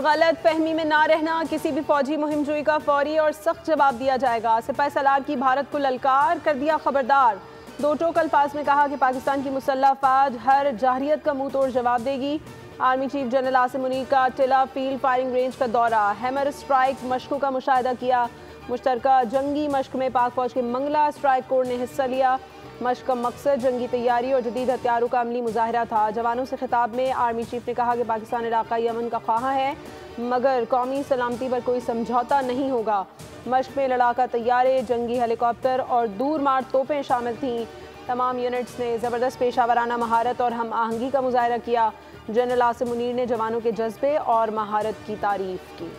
गलत फहमी में ना रहना, किसी भी फौजी मुहिम जोई का फौरी और सख्त जवाब दिया जाएगा। सिपाह सलार की भारत को ललकार कर दिया खबरदार। दो टोक अल्फाज में कहा कि पाकिस्तान की मुसल्लह फ़ौज हर जाहिरियत का मुंह तोड़ जवाब देगी। Army chief general Asim Munir का टिला फील्ड फायरिंग रेंज का दौरा, हैमर स्ट्राइक मशकों का मुशाहिदा किया। मुश्तरका जंगी मश्क में पाक फौज के मंगला स्ट्राइक कोर ने हिस्सा लिया। मश्क का मकसद जंगी तैयारी और जदीद हथियारों का अमली मुजाहरा था। जवानों से खिताब में आर्मी चीफ ने कहा कि पाकिस्तान इलाकाई अमन का ख्वाह है, मगर कौमी सलामती पर कोई समझौता नहीं होगा। मश्क में लड़ाका तैयारे, जंगी हेलीकॉप्टर और दूर मार तोपें शामिल थीं। तमाम यूनिट्स ने ज़बरदस्त पेशावराना महारत और हम आहंगी का मुजाहरा किया। जनरल आसिम मुनीर ने जवानों के जज्बे और महारत की तारीफ की।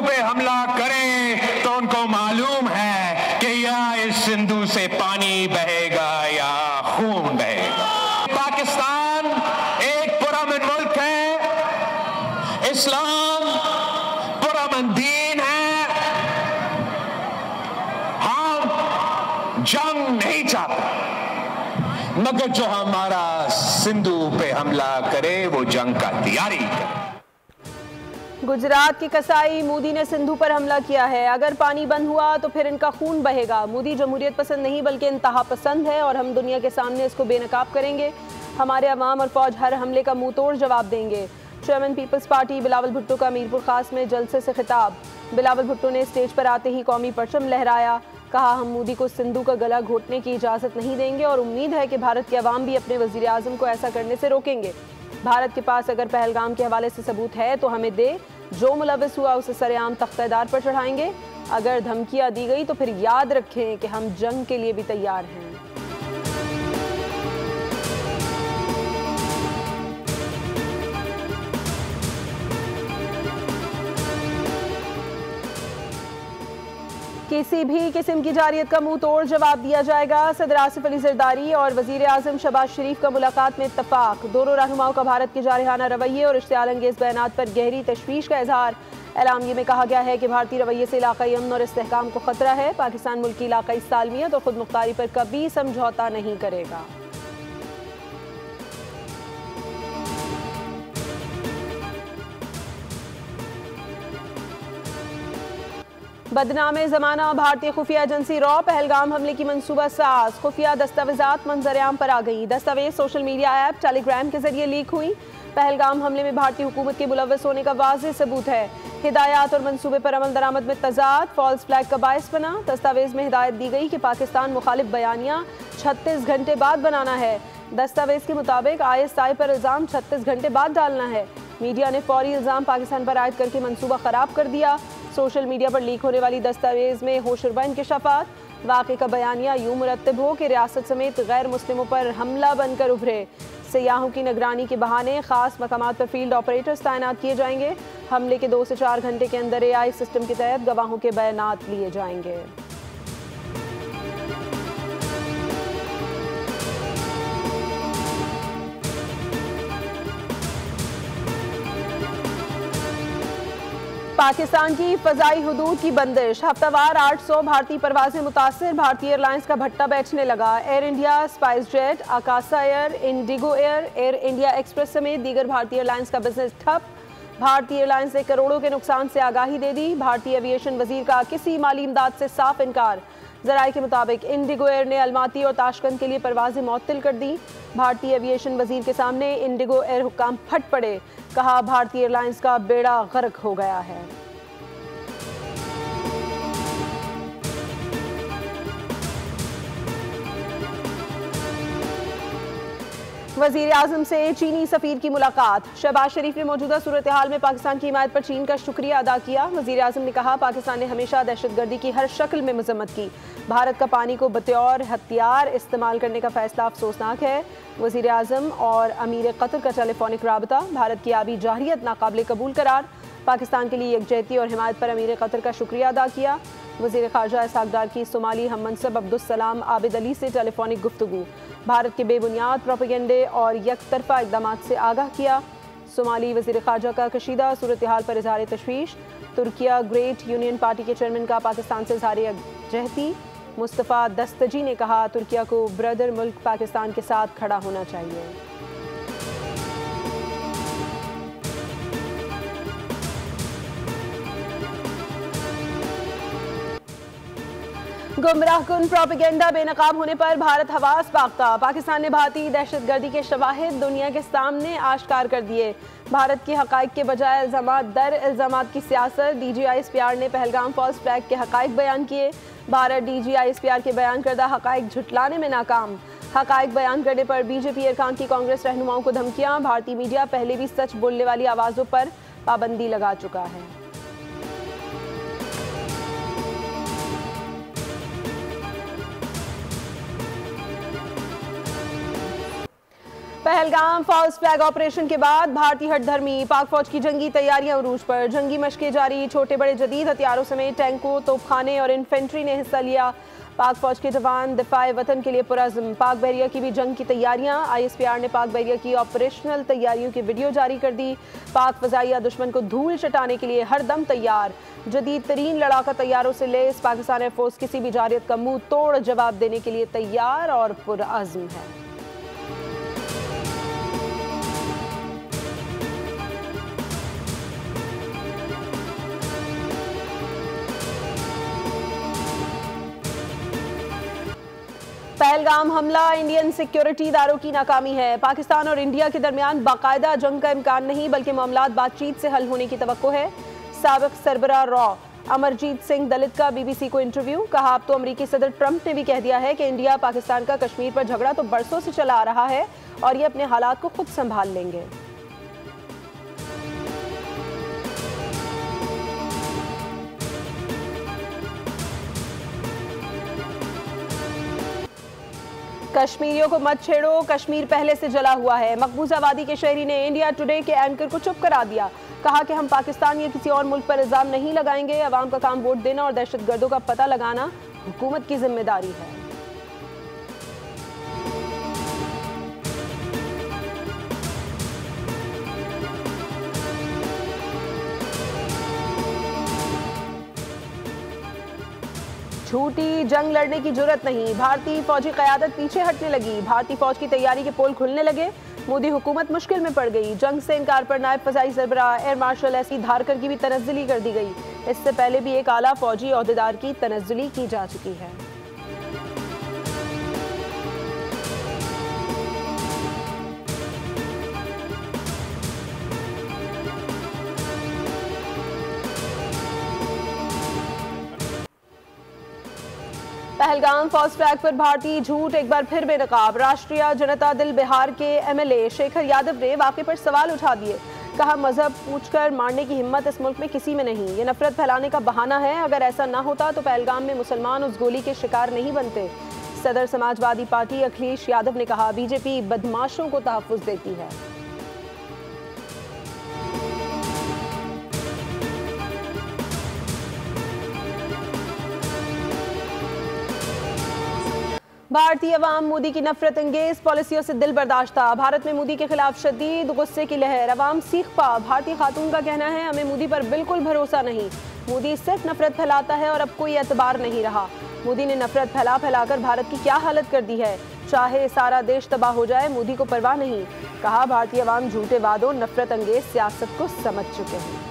पे हमला करें तो उनको मालूम है कि या इस सिंधु से पानी बहेगा या खून बहेगा। पाकिस्तान एक पुरअमन मुल्क है, इस्लाम पुरअमन दीन है। हम जंग नहीं चाहते, मगर जो हमारा सिंधु पे हमला करे वो जंग का तैयारी करे। गुजरात की कसाई, मोदी ने सिंधु पर हमला किया है, अगर पानी बंद हुआ तो फिर इनका खून बहेगा। मोदी जमहूरियत पसंद नहीं बल्कि इंतहा पसंद है और हम दुनिया के सामने इसको बेनकाब करेंगे। हमारे अवाम और फौज हर हमले का मुंह तोड़ जवाब देंगे। चेयरमैन पीपल्स पार्टी बिलावल भुट्टो का मीरपुर खास में जलसे से खिताब। बिलावल भुट्टो ने स्टेज पर आते ही कौमी परचम लहराया। कहा, हम मोदी को सिंधु का गला घोटने की इजाज़त नहीं देंगे और उम्मीद है कि भारत के अवाम भी अपने वज़ीर आज़म को ऐसा करने से रोकेंगे। भारत के पास अगर पहलगाम के हवाले से सबूत है तो हमें दे, जो मुलविस हुआ उसे सरेआम तख्तेदार पर चढ़ाएंगे। अगर धमकियां दी गई तो फिर याद रखें कि हम जंग के लिए भी तैयार हैं। किसी भी किस्म की जारियत का मुंह तोड़ जवाब दिया जाएगा। सदर आसिफ अली जरदारी और वजीर आज़म शहबाज शरीफ का मुलाकात में इत्तफाक। दोनों रहनुमाओं का भारत के जारहाना रवैये और इश्तियाल अंगेज़ बयानात पर गहरी तशवीश का इजहार। एलामिये में कहा गया है कि भारतीय रवैये से इलाकाई अमन और इस्तेहकाम को खतरा है। पाकिस्तान मुल्क की इलाकाई सालमियत और खुद मुख्तारी पर कभी समझौता नहीं करेगा। बदनामे ज़माना, भारतीय खुफिया एजेंसी रॉ पहलगाम हमले की मनसूबा साज। खुफिया दस्तावेजात मंजर-ए-आम पर आ गई। दस्तावेज सोशल मीडिया ऐप टेलीग्राम के जरिए लीक हुई। पहलगाम हमले में भारतीय हुकूमत के मुलव्वस होने का वाज़ेह सबूत है। हिदायत और मनसूबे पर अमल दरामद में तजाद फॉल्स फ्लैग का बायस बना। दस्तावेज में हिदायत दी गई कि पाकिस्तान मुखालिफ बयानिया 36 घंटे बाद बनाना है। दस्तावेज के मुताबिक ISI पर इल्ज़ाम 36 घंटे बाद डालना है। मीडिया ने फौरी इल्ज़ाम पाकिस्तान पर आयद करके मनसूबा ख़राब कर दिया। सोशल मीडिया पर लीक होने वाली दस्तावेज में होशरबा इंकशाफात, वाक़े का बयानिया यूँ मुरतब हो कि रियासत समेत गैर मुस्लिमों पर हमला बनकर उभरे। सयाहों की निगरानी के बहाने खास मकामात पर फील्ड ऑपरेटर्स तैनात किए जाएंगे। हमले के 2 से 4 घंटे के अंदर AI सिस्टम के तहत गवाहों के बयानात लिए जाएंगे। पाकिस्तान की फ़ज़ाई हुदूद की बंदिश, हफ्तावार 800 भारतीय परवाजें मुतासिर। भारतीय एयरलाइंस का भट्टा बैठने लगा। Air India, SpiceJet, Akasa Air, IndiGo Air, Air India Express समेत दीगर भारतीय एयरलाइंस का बिजनेस ठप। भारतीय एयरलाइंस ने करोड़ों के नुकसान से आगाही दे दी। भारतीय एविएशन वजीर का किसी माली इमदाद से साफ इनकार। ज़राए के मुताबिक इंडिगो एयर ने अलमाती और ताशकंद के लिए परवाजें मुअत्तल कर दी। भारतीय एविएशन वजीर के सामने इंडिगो एयर हुक्काम फट पड़े। कहा, भारतीय एयरलाइंस का बेड़ा गर्क हो गया है। वज़ीर आज़म से चीनी सफ़ीर की मुलाकात। शहबाज शरीफ ने मौजूदा सूरत हाल में पाकिस्तान की हिमायत पर चीन का शुक्रिया अदा किया। वज़ीर आज़म ने कहा, पाकिस्तान ने हमेशा दहशतगर्दी की हर शक्ल में मजम्मत की। भारत का पानी को बतौर हथियार इस्तेमाल करने का फैसला अफसोसनाक है। वज़ीर आज़म और अमीर कतर का टेलीफोनिक राबता। भारत की आबी जाहिरियत नाकाबिल कबूल करार। पाकिस्तान के लिए यकजहती और हिमायत पर अमीर कतर का शुक्रिया अदा किया। वज़ीर ख़ारजा इसहाक़ डार की सोमाली हम मनसब अब्दुस्सलाम आबिद अली से टेलीफोनिक गुफ्तगू। भारत के बेबुनियाद प्रोपेगेंडे और यकतरफा इक़दामात से आगाह किया। सोमाली वज़ीर ख़ारजा का कशीदा सूरत हाल पर इज़हार तशवीश। तुर्किया ग्रेट यूनियन पार्टी के चेयरमैन का पाकिस्तान से इज़हार यकजहती। मुस्तफ़ा दस्तजी ने कहा, तुर्किया को ब्रदर मुल्क पाकिस्तान के साथ खड़ा होना चाहिए। गुमराहकुन प्रोपेगेंडा बेनकाब होने पर भारत हवास बाख्ता। पाकिस्तान ने भारतीय दहशतगर्दी के शवाहिद दुनिया के सामने आश्कार कर दिए। भारत की हकाइक के बजाय इल्जामात दर इल्जामात की सियासत। DGISPR ने पहलगाम फॉल्स फ्लैग के हकाइक बयान किए। भारत DGISPR के बयान करदा हकाइक झुटलाने में नाकाम। हकाइक बयान करने पर BJP अरकान की कांग्रेस रहनुमाओं को धमकियां। भारतीय मीडिया पहले भी सच बोलने वाली आवाज़ों पर पाबंदी लगा चुका है। पहलगाम फॉल्स फ्लैग ऑपरेशन के बाद भारतीय हठधर्मी पाक फौज की जंगी तैयारियां उरूज पर। जंगी मशकें जारी। छोटे बड़े जदीद हथियारों समेत टैंकों, तोपखाने और इन्फेंट्री ने हिस्सा लिया। पाक फौज के जवान दिफाए वतन के लिए पुरज़्म। पाक बहरिया की भी जंग की तैयारियां। ISPR ने पाक बहरिया की ऑपरेशनल तैयारियों की वीडियो जारी कर दी। पाक फजाइया दुश्मन को धूल चटाने के लिए हर दम तैयार। जदीद तरीन लड़ाका तैयारों से लेस पाकिस्तान एयरफोर्स किसी भी जारियत का मुंह तोड़ जवाब देने के लिए तैयार और पुरअज़्म है। पहलगाम हमला इंडियन सिक्योरिटी इदारों की नाकामी है। पाकिस्तान और इंडिया के दरमियान बाकायदा जंग का इम्कान नहीं, बल्कि मामलात बातचीत से हल होने की तवक्को है। साबिक सरबराह रॉ अमरजीत सिंह दलित का BBC को इंटरव्यू। कहा, अब तो अमरीकी सदर ट्रंप ने भी कह दिया है कि इंडिया पाकिस्तान का कश्मीर पर झगड़ा तो बरसों से चला आ रहा है और ये अपने हालात को खुद संभाल लेंगे। कश्मीरियों को मत छेड़ो, कश्मीर पहले से जला हुआ है। मकबूजा वादी के शहरी ने इंडिया टुडे के एंकर को चुप करा दिया। कहा कि हम पाकिस्तान या किसी और मुल्क पर इल्जाम नहीं लगाएंगे। अवाम का काम वोट देना और दहशतगर्दों का पता लगाना हुकूमत की जिम्मेदारी है। झूठी जंग लड़ने की जरूरत नहीं। भारतीय फौजी क़यादत पीछे हटने लगी। भारतीय फौज की तैयारी के पोल खुलने लगे। मोदी हुकूमत मुश्किल में पड़ गई। जंग से इनकार पर नायब फ़ज़ाई सरबराह एयर मार्शल एस धारकर की भी तनज़्ज़ुली कर दी गई। इससे पहले भी एक आला फौजी ओहदेदार की तनज़्ज़ुली की जा चुकी है। पहलगाम फॉल्स फ्लैग पर भारतीय झूठ एक बार फिर बेनकाब। राष्ट्रीय जनता दल बिहार के MLA शेखर यादव ने वाक़े पर सवाल उठा दिए। कहा, मजहब पूछकर मारने की हिम्मत इस मुल्क में किसी में नहीं। ये नफरत फैलाने का बहाना है। अगर ऐसा ना होता तो पहलगाम में मुसलमान उस गोली के शिकार नहीं बनते। सदर समाजवादी पार्टी अखिलेश यादव ने कहा, BJP बदमाशों को तहफ़्फ़ुज़ देती है। भारतीय अवाम मोदी की नफरत अंगेज पॉलिसियों से दिल बर्दाश्त था। भारत में मोदी के खिलाफ शदीद गुस्से की लहर। अवाम सीख पा। भारतीय खातून का कहना है, हमें मोदी पर बिल्कुल भरोसा नहीं। मोदी सिर्फ नफरत फैलाता है और अब कोई एतबार नहीं रहा। मोदी ने नफरत फैलाकर भारत की क्या हालत कर दी है। चाहे सारा देश तबाह हो जाए, मोदी को परवाह नहीं। कहा, भारतीय अवाम झूठे वादों, नफरत अंगेज सियासत को समझ चुके हैं।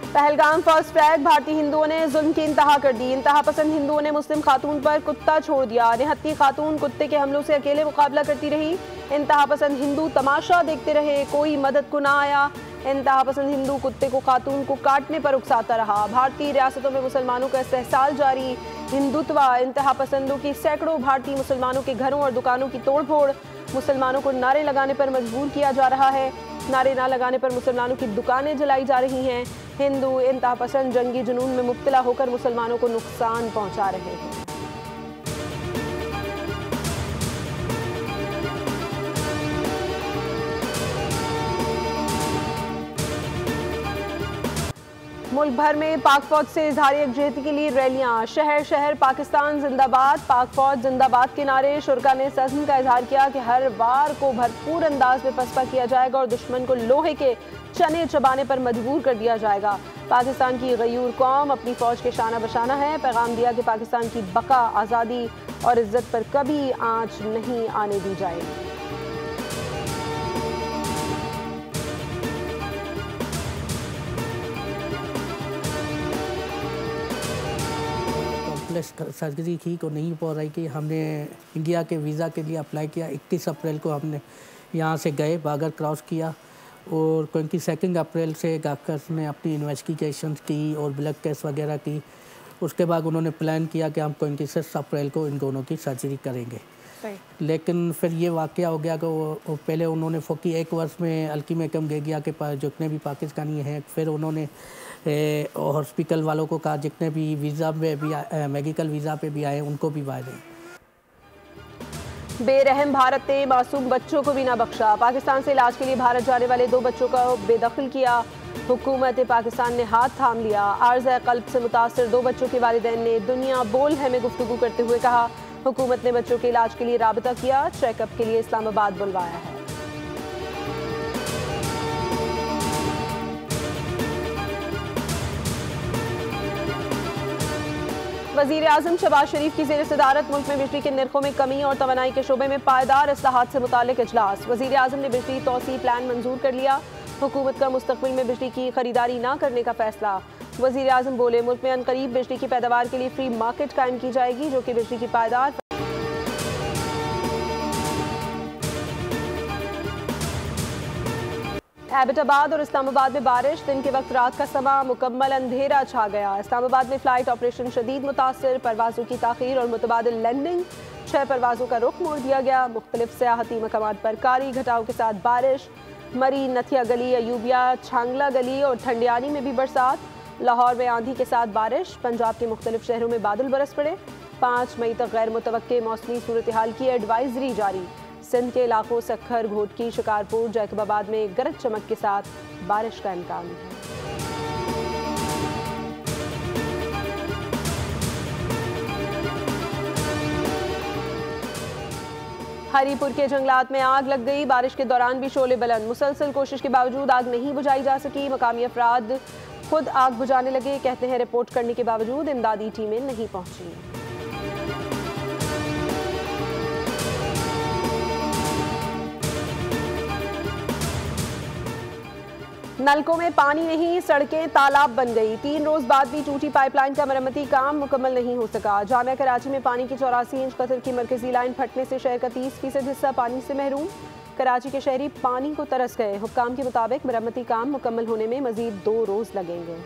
पहलगाम फॉल्स फ्लैग भारतीय हिंदुओं ने जुल्म की इंतहा कर दी। इंतहा पसंद हिंदुओं ने मुस्लिम खातून पर कुत्ता छोड़ दिया। निहत्ती खातून कुत्ते के हमलों से अकेले मुकाबला करती रही। इंतहा पसंद हिंदू तमाशा देखते रहे, कोई मदद को ना आया। इंतहा पसंद हिंदू कुत्ते को खातून को काटने पर उकसाता रहा। भारतीय रियासतों में मुसलमानों का इस्तेहसाल जारी। हिंदुत्व इंतहा पसंदों की सैकड़ों भारतीय मुसलमानों के घरों और दुकानों की तोड़ फोड़। मुसलमानों को नारे लगाने पर मजबूर किया जा रहा है। नारे ना लगाने पर मुसलमानों की दुकानें जलाई जा रही हैं। हिंदू इंतहा पसंद जंगी जुनून में मुब्तला होकर मुसलमानों को नुकसान पहुंचा रहे हैं। मुल्क भर में पाक फौज से इजहार यकजहती के लिए रैलियां, शहर शहर पाकिस्तान जिंदाबाद, पाक फौज जिंदाबाद के नारे। शुरका ने सज़्म का इजहार किया कि हर वार को भरपूर अंदाज में पसपा किया जाएगा और दुश्मन को लोहे के चने चबाने पर मजबूर कर दिया जाएगा। पाकिस्तान की गयूर कौम अपनी फौज के शाना बशाना है। पैगाम दिया कि पाकिस्तान की बका, आज़ादी और इज्जत पर कभी आंच नहीं आने दी जाएगी। सर्जरी की को नहीं पड़ रही कि हमने इंडिया के वीज़ा के लिए अप्लाई किया। 31 अप्रैल को हमने यहाँ से गए, बागर क्रॉस किया और 22 अप्रैल से डॉक्टर्स ने अपनी इन्वेस्टिगेशन की और ब्लड टेस्ट वगैरह की। उसके बाद उन्होंने प्लान किया कि हम 26 अप्रैल को इन दोनों की सर्जरी करेंगे। लेकिन फिर ये वाक़या हो गया कि वो पहले उन्होंने 41 वर्ष में अल्टीमेटम दे दिया कि जितने भी पाकिस्तानी हैं, फिर उन्होंने हॉस्पिटल वालों को कहा जितने भी वीज़ा में भी मेडिकल वीज़ा पे भी आए उनको भी वादे। बेरहम भारत ने मासूम बच्चों को भी ना बख्शा। पाकिस्तान से इलाज के लिए भारत जाने वाले 2 बच्चों को बेदखल किया। हुकूमत पाकिस्तान ने हाथ थाम लिया। आर्ज़ क़ल्ब से मुतासर 2 बच्चों के वालिदैन ने दुनिया बोल है में गुफ्तगू करते हुए कहा, हुकूमत ने बच्चों के इलाज के लिए राबता किया, चेकअप के लिए इस्लामाबाद बुलवाया है। वज़ीर आज़म शहबाज शरीफ की ज़ेर सदारत मुल्क में बिजली के निर्खों में कमी और तवानाई के शोबे में पायदार इस्लाहात से मुतालिक इजलास। वज़ीर आज़म ने बिजली तौसी प्लान मंजूर कर लिया। हुकूमत का मुस्तक़बिल में बिजली की खरीदारी न करने का फैसला। वज़ीर आज़म बोले, मुल्क में अनकरीब बिजली की पैदावार के लिए फ्री मार्केट कायम की जाएगी जो कि बिजली की पायदार। एबटाबाद और इस्लामाबाद में बारिश, दिन के वक्त रात का समा मुकम्मल अंधेरा छा गया। इस्लामाबाद में फ्लाइट ऑपरेशन शदीद मुतासर, परवाज़ों की ताख़ीर और मुतबादिल लैंडिंग। 6 परवाज़ों का रुख मोड़ दिया गया। मुख्तलिफ सियाहती मकामात पर कारी घटाओं के साथ बारिश। मरी, नथिया गली, अयूबिया, छांगला गली और ठंडियानी में भी बरसात। लाहौर में आंधी के साथ बारिश। पंजाब के मुख्तलिफ शहरों में बादल बरस पड़े। 5 मई तक गैर मुतवक्के मौसमी सूरत हाल की एडवाइजरी जारी। सिंध के इलाकों सक्खर, घोटकी, शिकारपुर, जैकबाबाद में गरज चमक के साथ बारिश का इम्कान है। हरीपुर के जंगलात में आग लग गई। बारिश के दौरान भी शोले बुलंद। मुसलसल कोशिश के बावजूद आग नहीं बुझाई जा सकी। मकामी अफराद खुद आग बुझाने लगे। कहते हैं रिपोर्ट करने के बावजूद इमदादी टीमें नहीं पहुंची। नलकों में पानी नहीं, सड़कें तालाब बन गई। 3 रोज बाद भी टूटी पाइपलाइन का मरम्मती काम मुकम्मल नहीं हो सका। जामिया कराची में पानी की 84 इंच कतर की मरकजी लाइन फटने से शहर का 30% हिस्सा पानी से महरूम। कराची के शहरी पानी को तरस गए। हुक्काम के मुताबिक मरम्मती काम मुकम्मल होने में मजीद 2 रोज लगेंगे।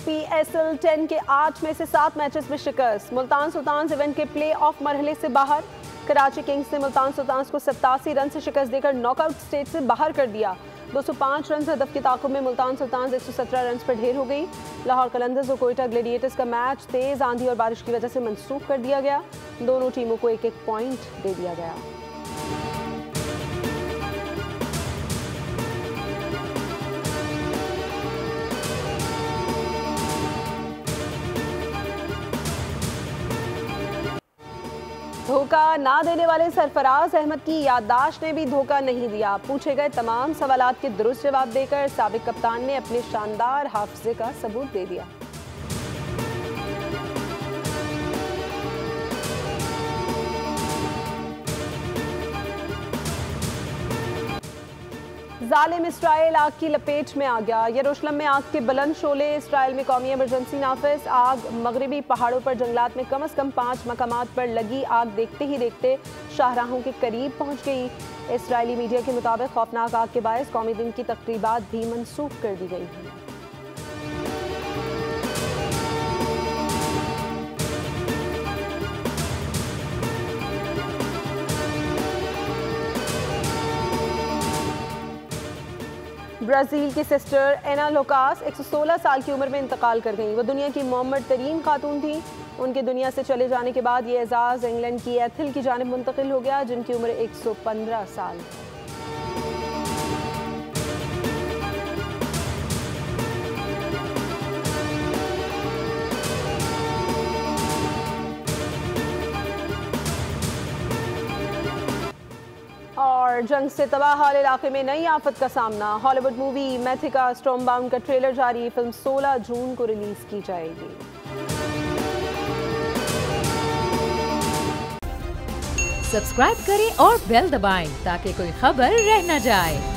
PSL 10 के 8 में से 7 मैचेस में शिकस्त। मुल्तान सुल्तान्स इवेंट के प्ले ऑफ मरहले से बाहर। कराची किंग्स ने मुल्तान सुल्तान्स को 87 रन से शिकस्त देकर नॉकआउट स्टेज से बाहर कर दिया। 205 रन हदफ के ताकुब में मुल्तान सुल्तान्स 117 रन पर ढेर हो गई। लाहौर कलंदर्स और कोयटा ग्लेडिएटर्स का मैच तेज आंधी और बारिश की वजह से मंसूख कर दिया गया। दोनों टीमों को 1-1 पॉइंट दे दिया गया। धोखा ना देने वाले सरफराज अहमद की याददाश्त ने भी धोखा नहीं दिया। पूछे गए तमाम सवालात के दुरुस्त जवाब देकर साबिक कप्तान ने अपने शानदार हाफिजे का सबूत दे दिया। जालिम इसराइल आग की लपेट में आ गया। यरूशलेम में आग के बुलंद शोले। इसराइल में कौमी इमरजेंसी नाफिज। आग मगरबी पहाड़ों पर जंगलात में कम से कम 5 मकामात पर लगी आग देखते ही देखते शाहराहों के करीब पहुंच गई। इसराइली मीडिया के मुताबिक खौफनाक आग के बायस कौमी दिन की तकरीबात भी मनसूख कर दी गई हैं। ब्राज़ील की सिस्टर एना लोकास 116 साल की उम्र में इंतकाल कर गईं। वो दुनिया की मोहम्मद तरीन खातून थी। उनके दुनिया से चले जाने के बाद ये एजाज़ इंग्लैंड की एथिल की जानिब मुंतकिल हो गया, जिनकी उम्र 115 साल। और जंग से तबाह हाल इलाके में नई आफत का सामना। हॉलीवुड मूवी मैथिका स्टॉर्मबाउंड का ट्रेलर जारी। फिल्म 16 जून को रिलीज की जाएगी। सब्सक्राइब करें और बेल दबाएं ताकि कोई खबर रह न जाए।